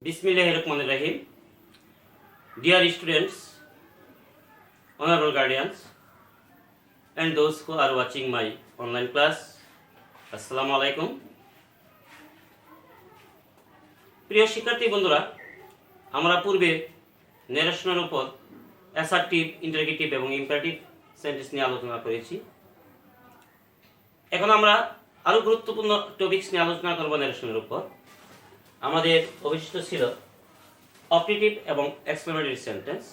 Bismillahirrahmanirrahim. Dear students, honorable guardians, and those who are watching my online class, Assalamu alaikum. প্রিয় শিক্ষার্থী বন্ধুরা, আমরা পূর্বে ন্যারেশনের উপর অ্যাসার্টিভ, ইন্টারগেটিভ এবং ইম্পারেটিভ সেন্টেন্স নিয়ে আলোচনা করেছি। এখন আমরা আরও গুরুত্বপূর্ণ টপিকস নিয়ে আলোচনা করব ন্যারেশনের উপর। আমাদের অবশিষ্ট ছিল অপারেটিভ এবং এক্সক্লেমেটরি সেন্টেন্স।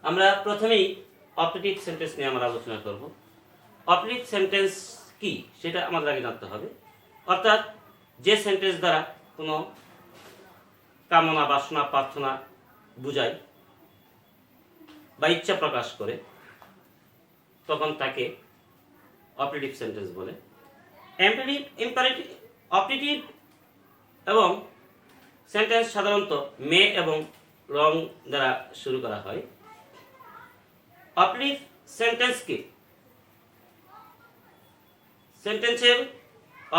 আমরা প্রথমেই অপারেটিভ সেন্টেন্স নিয়ে আমরা আলোচনা করব। অপারেটিভ সেন্টেন্স কি সেটা আমাদের আগে জানতে হবে, অর্থাৎ যে সেন্টেন্স দ্বারা কোনো কামনা, বাসনা, প্রার্থনা বুঝায় বা ইচ্ছা প্রকাশ করে, তখন তাকে অপারেটিভ সেন্টেন্স বলে। অপারেটিভ এবং সেন্টেন্স সাধারণত মে এবং লং দ্বারা শুরু করা হয়। অপারেটিভ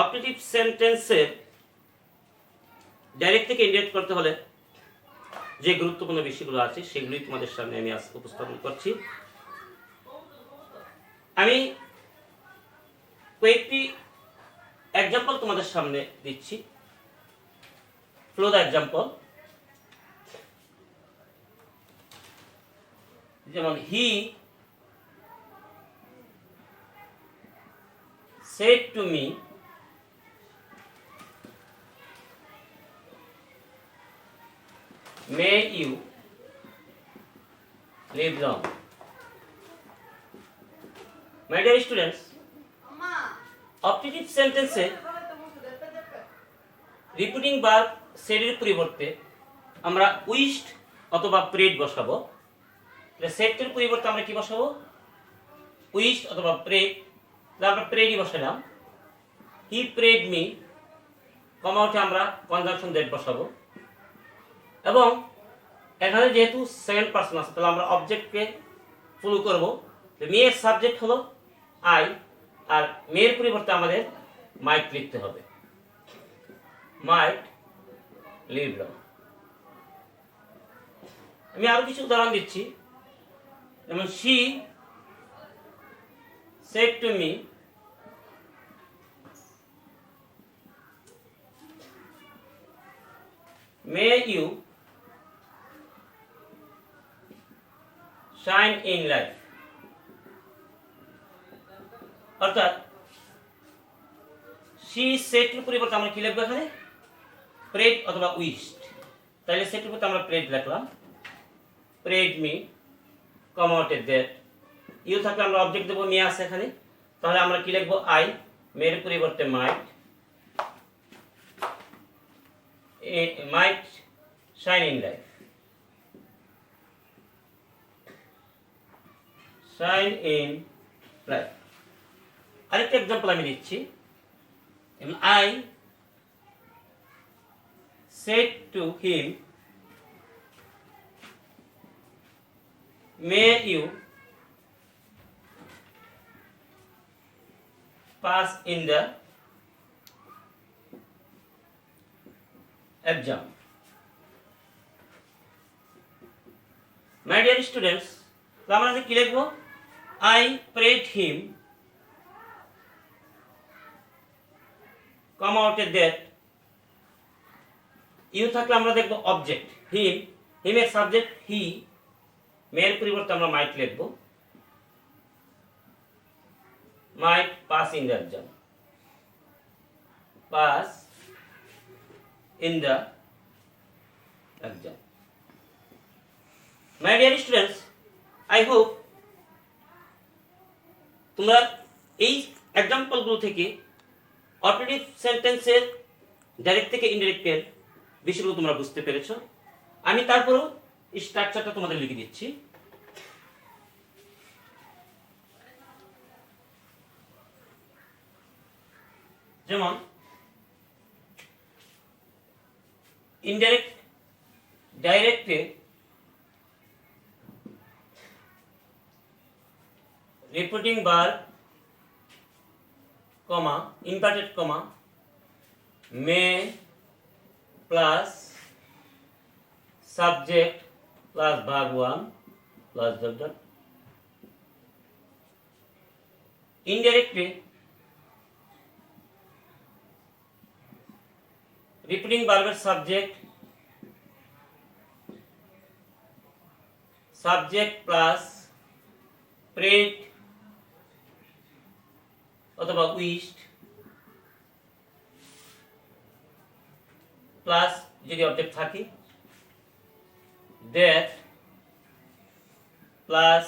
অপারেটিভ সেন্টেন্সের ডাইরেক্ট থেকে ইনডাইরেক্ট করতে হলে যে গুরুত্বপূর্ণ বিষয়গুলো আছে সেগুলি তোমাদের সামনে আমি আজ উপস্থাপন করছি। আমি কয়েকটি এক্সাম্পল তোমাদের সামনে দিচ্ছি। Flow the example. যেমন হি said to me, may you live long. My dear students, operative sentence reporting verb সেডের পরিবর্তে আমরা উইশড অথবা প্রেড বসাবো। সেটের পরিবর্তে আমরা কি বসাবো? উইশড অথবা প্রেড। আমরা প্রেডই বসালাম। হি প্রেড মি, কমা উঠে আমরা কনজাংশন দ্যাট বসাবো। এবং এখানে যেহেতু সেকেন্ড পারসন আছে, তাহলে আমরা অবজেক্টকে ফলো করব। মেয়ের সাবজেক্ট হলো আই, আর মেয়ের পরিবর্তে আমাদের মাইট লিখতে হবে। মাইট লিভ লং। আমি আরো কিছু উদাহরণ দিচ্ছি। যেমন she said to me, may you shine in life. অর্থাৎ শি সেট এর পরিবর্তে আমরা কি লিখবো এখানে? প্রেড অথবা উইশড। তাহলে সেটের পরিবর্তে আমরা প্রেড লিখলাম। প্রেড মি, কমা উঠে দ্যাট। ইউ থাকলে আমরা অবজেক্ট দেবো, মি আছে এখানে, তাহলে আমরা কি লিখবো? আই। মেয়ের পরিবর্তে might. Might shine in life. Shine in life. আরেকটা এক্সাম্পল আমি দিচ্ছি। I said to him, may you pass in the exam. My dear students, আমরা কি লিখবো? I prayed him, comma out that. You থাকলে আমরা দেখবো অবজেক্ট হিম, হিমের সাবজেক্ট হি, মেয়ের পরিবর্তে আমরা মাইট লিখবো। might pass in the exam. Pass in the exam. My dear students, I hope তোমরা এই এক্সাম্পলগুলো থেকে অপারেটিভ সেন্টেন্সের ডাইরেক্ট থেকে ইনডাইরেক্টের বিষয়গুলো তোমরা বুঝতে পেরেছো। আমি তারপরও স্ট্রাকচারটা তোমাদের লিখে দিচ্ছি। যেমন ইনডাইরেক্ট, ডাইরেক্টে reporting verb, comma inverted comma, may plus subject plus verb one plus dot dot indirectly reporting ভার্বের সাবজেক্ট প্লাস প্রেড অথবা উইশড প্লাস যদি অবজেক্ট থাকে দ্যাট প্লাস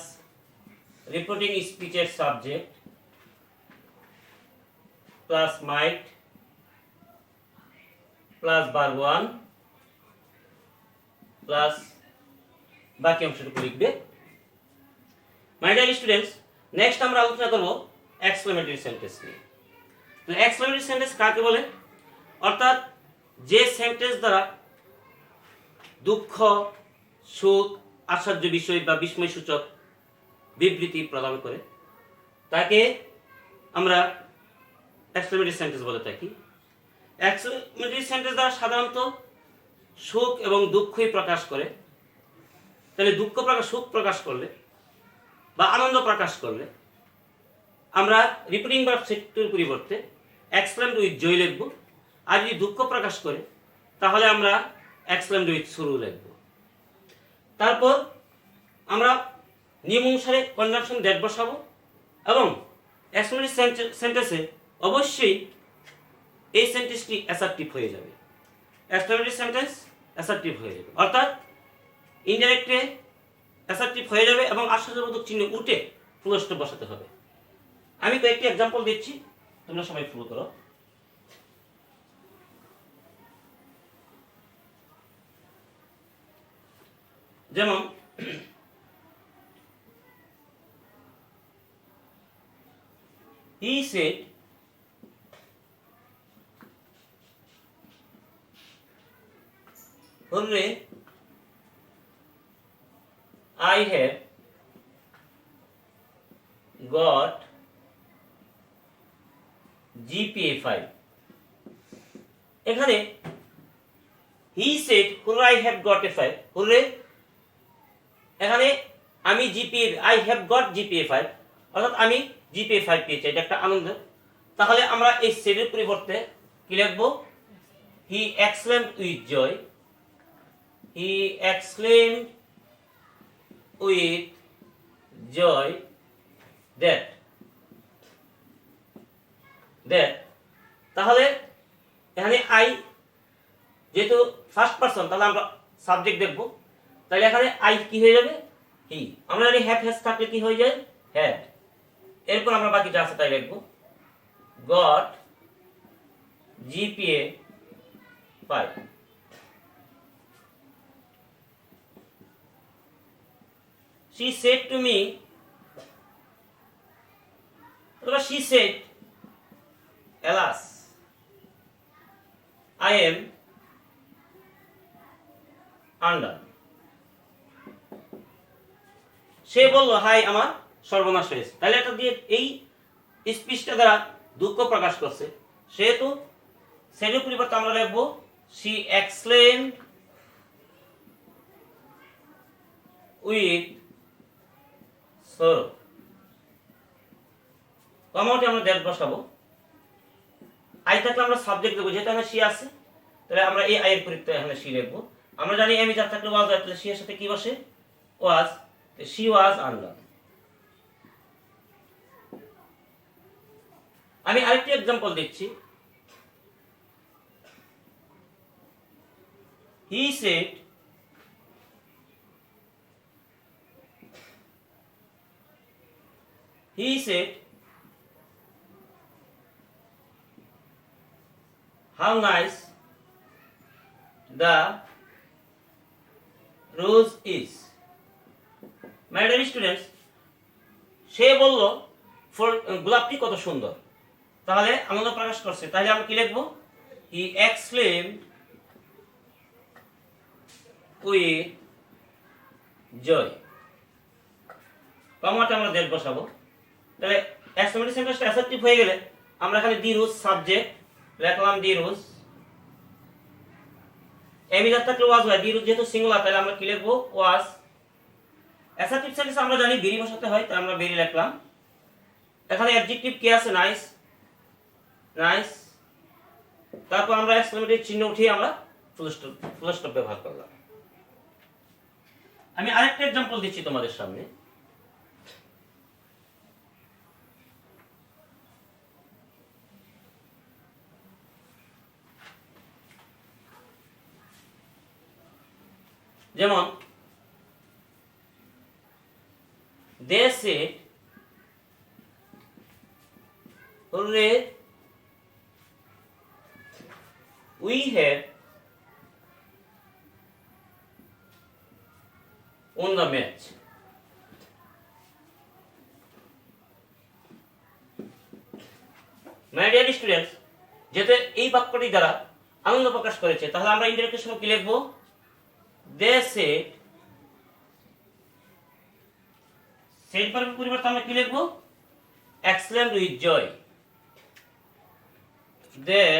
রিপোর্টিং স্পিচের subject plus might plus verb one plus বাকি অংশটুকু লিখবে। My dear students, next আমরা আলোচনা করব এক্সক্লেমেটরি সেন্টেন্স নিয়ে। তো এক্সক্লেমেটরি সেন্টেন্স কাকে বলে? অর্থাৎ যে সেন্টেন্স দ্বারা দুঃখ, সুখ, আশ্চর্য বিষয় বা বিস্ময়সূচক বিবৃতি প্রদান করে তাকে আমরা এক্সক্লেমেটরি সেন্টেন্স বলে থাকি। এক্সক্লেমেটরি সেন্টেন্স দ্বারা সাধারণত সুখ এবং দুঃখই প্রকাশ করে। তাহলে সুখ প্রকাশ করলে বা আনন্দ প্রকাশ করলে আমরা রিপিটিং ভার্ব সেটের পরিবর্তে এক্সক্লেমড উইথ জয় লিখব। আর যদি দুঃখ প্রকাশ করে তাহলে আমরা এক্সক্লেমড উইথ শুরু লিখব। তারপর আমরা নিয়ম অনুসারে কনজাংশন দ্যাট বসাবো এবং এক্সক্লেমেটরি সেন্টেন্সে অবশ্যই এই সেন্টেন্সটি অ্যাসার্টিভ হয়ে যাবে। এক্সক্লেমেটরি সেন্টেন্স অ্যাসার্টিভ হয়ে যাবে, অর্থাৎ ইনডাইরেক্টে অ্যাসার্টিভ হয়ে যাবে এবং আশ্চর্যবোধক চিহ্ন উঠে ফুল স্টপ বসাতে হবে। আমি কয়েকটি এক্সাম্পল দিচ্ছি, তোমরা সবাই ফলো করো। যেমন he said hooray I have got GPA 5। এখানে he said hooray I have got a 5, hooray এখানে আমি I have got GPA 5 অর্থাৎ আমি GPA 5 পেয়েছি, এটা একটা আনন্দ। তাহলে আমরা এই সেডের পরিবর্তে কি লিখব? he exclaimed with joy, he exclaimed with joy that তাহলে এখানে আই যেহেতু ফার্স্ট পারসন তাহলে আমরা সাবজেক্ট দেখব। তাহলে এখানে আই কি হয়ে যাবে? হি। আমরা জানি হ্যাভ হ্যাজ থাকলে কি হয়ে যায়? হ্যাড। এরপর আমরা বাকি যা আছে তাই লিখব। Goat GPA 5। She said to me, অথবা she said, alas, I am undone. সে বলল, হাই আমার সর্বনাশ হয়েছে। তাহলে এটা দিয়ে এই স্পিচটা দ্বারা দুঃখ প্রকাশ করছে, সেহেতু সেটার পরিবর্তে আমরা লিখবো she exclaimed with sorrow। কমাতে আমরা দ্যাট বসাবো। আই থাকলে আমরা সাবজেক্ট দেবো, যেহেতু এখানে সি আছে তাহলে আমরা এই আই এর পরিবর্তে এখানে সি লিখবো। আমরা জানি এমি যার থাকলে ওয়াজ, তাহলে সি এর সাথে কি বসে? ওয়াজ। She was undone. আমি আরেকটি एग्जांपल দিচ্ছি। he said how nice the rose is। My dear students, সে বলল গোলাপটি কত সুন্দর। তাহলে আনন্দ প্রকাশ করছে, তাহলে আমরা কি লিখবো? he exclaimed with joy। কমাতে আমরা দ্যাট বসাবো। তাহলে এক্সক্লেমেটরি সেন্টেন্সটা অ্যাসার্টিভ হয়ে গেলে আমরা এখানে দি রোজ সাবজেক্ট লিখলাম, দি রোজ এমিজার থাকলে ওয়াজ হয়, বি যেহেতু সিঙ্গুলার তাহলে আমরা কি লিখবো ওয়াজ। অ্যাসার্টিভ সেন্টেন্স আমরা জানি বেরি বসাতে হয়, তাই আমরা বেরি লিখলাম। এখানে অ্যাডজেক্টিভ কি আছে, নাইস, নাইস। তারপর আমরা এক্সক্লেমেটরি চিহ্ন উঠিয়ে আমরা ফুল স্টপ ব্যবহার করলাম। আমি আরেকটা एग्जांपल দিচ্ছি তোমাদের সামনে। যেমন they said hooray we have won the match। My dear students, যেহেতু এই বাক্যটি দ্বারা আনন্দ প্রকাশ করেছে, তাহলে আমরা ইনডাইরেক্টের সময় কি লিখবো, they said, said ভার্বের পরিবর্তে আমরা কি লিখবো, exclaimed with joy। they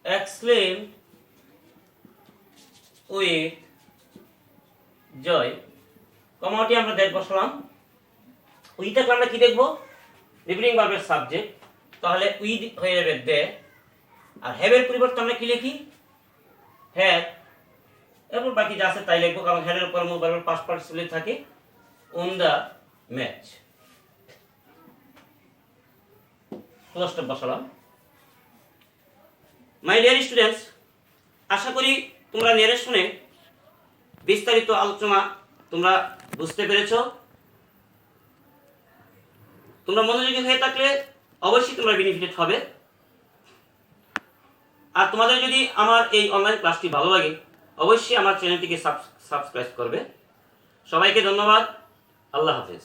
exclaimed with joy, কমাটি আমরা দেখ বসালাম। উই থাকলে আমরা কি দেখবো, রিপিটিং ভার্বের সাবজেক্ট, তাহলে উই হয়ে যাবে দে। আর হ্যাভের পরিবর্তে আমরা কি লিখি, হ্যাভ। এরপর বাকি যা আছে তাই লিখবো, কারণ হ্যাডের উপর মূল ভার্বের পাস্ট পার্টিসিপল থাকে। On the match, full stop বসালাম। মাই ডিয়ার স্টুডেন্টস, আশা করি তোমরা নেরেশনে বিস্তারিত আলোচনা তোমরা বুঝতে পেরেছো। তোমরা মনোযোগী হয়ে থাকলে অবশ্যই তোমরা বেনিফিটেড হবে। আর তোমাদের যদি আমার এই অনলাইন ক্লাসটি ভালো লাগে, অবশ্যই আমার চ্যানেলটিকে সাবস্ক্রাইব করবে। সবাইকে ধন্যবাদ। আল্লাহ হাফেজ।